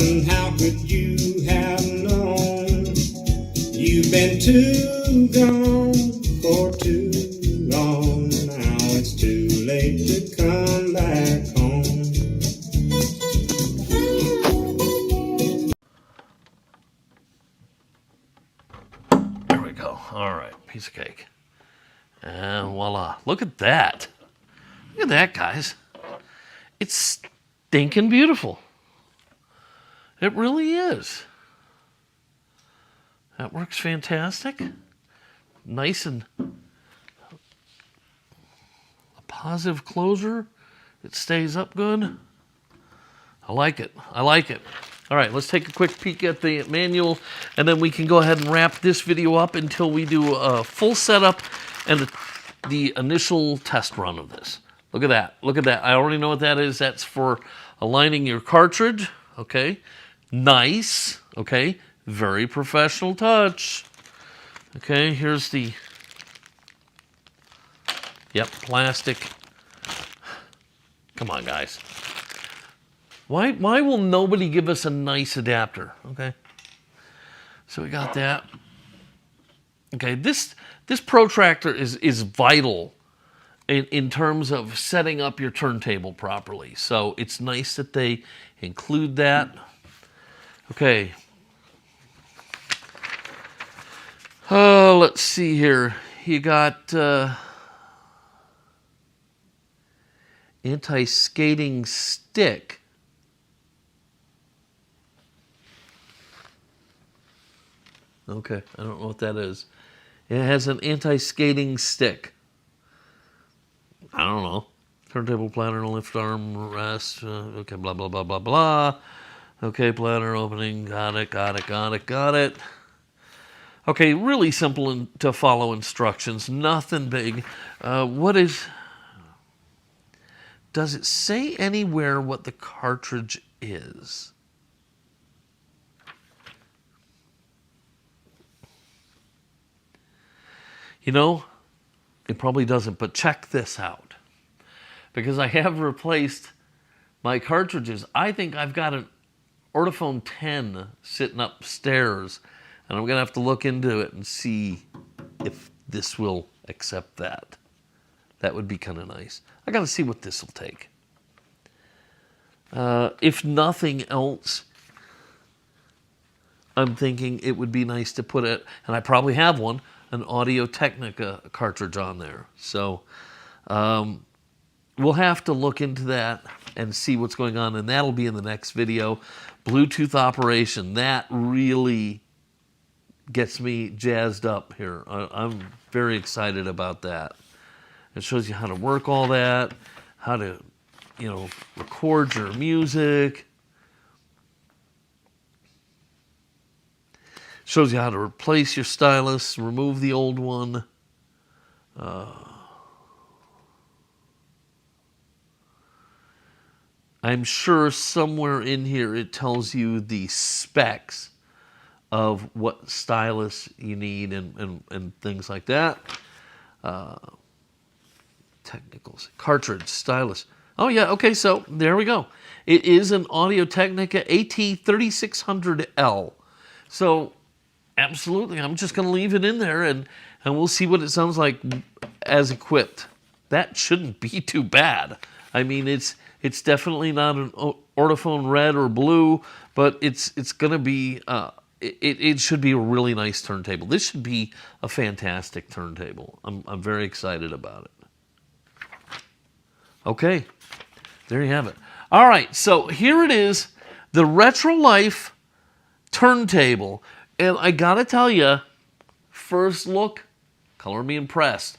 Son, how could you have known? You've been too gone for too long. Now it's too late to come back home. There we go. All right, piece of cake. And voila. Look at that. Look at that, guys. It's stinking beautiful. It really is. That works fantastic. Nice and a positive closure. It stays up good. I like it. I like it. All right, let's take a quick peek at the manual, and then we can go ahead and wrap this video up until we do a full setup and the initial test run of this. Look at that. Look at that. I already know what that is. That's for aligning your cartridge. Okay. Nice. Okay. Very professional touch. Okay. Here's the, yep, plastic. Come on, guys. Why will nobody give us a nice adapter? Okay. So we got that. Okay. This protractor is vital in terms of setting up your turntable properly. So it's nice that they include that. Okay. Let's see here. You got anti-skating stick. Okay, I don't know what that is. It has an anti-skating stick. I don't know. Turntable platter, lift arm, rest. Okay, blah, blah, blah, blah, blah. Okay, platter opening. Got it, got it, got it, got it. Okay, really simple to follow instructions. Nothing big. Does it say anywhere what the cartridge is? You know, it probably doesn't, but check this out. Because I have replaced my cartridges. I think I've got an Ortophone 10 sitting upstairs, and I'm going to have to look into it and see if this will accept that. That would be kind of nice. I got to see what this will take. If nothing else, I'm thinking it would be nice to put it, and I probably have one, an Audio-Technica cartridge on there. So we'll have to look into that and see what's going on, and that'll be in the next video. Bluetooth operation, that really gets me jazzed up here. I'm very excited about that. It shows you how to work all that, how to, you know, record your music. Shows you how to replace your stylus, remove the old one. I'm sure somewhere in here it tells you the specs of what stylus you need and things like that. Technicals, cartridge, stylus. Oh yeah, okay, so there we go. It is an Audio-Technica AT3600L. So absolutely, I'm just going to leave it in there and we'll see what it sounds like as equipped. That shouldn't be too bad. I mean, it's definitely not an Ortophone red or blue, but it's going to be, it should be a really nice turntable. This should be a fantastic turntable. I'm very excited about it. Okay, there you have it. All right, so here it is, the Retrolife turntable. And I gotta tell you, first look, color me impressed.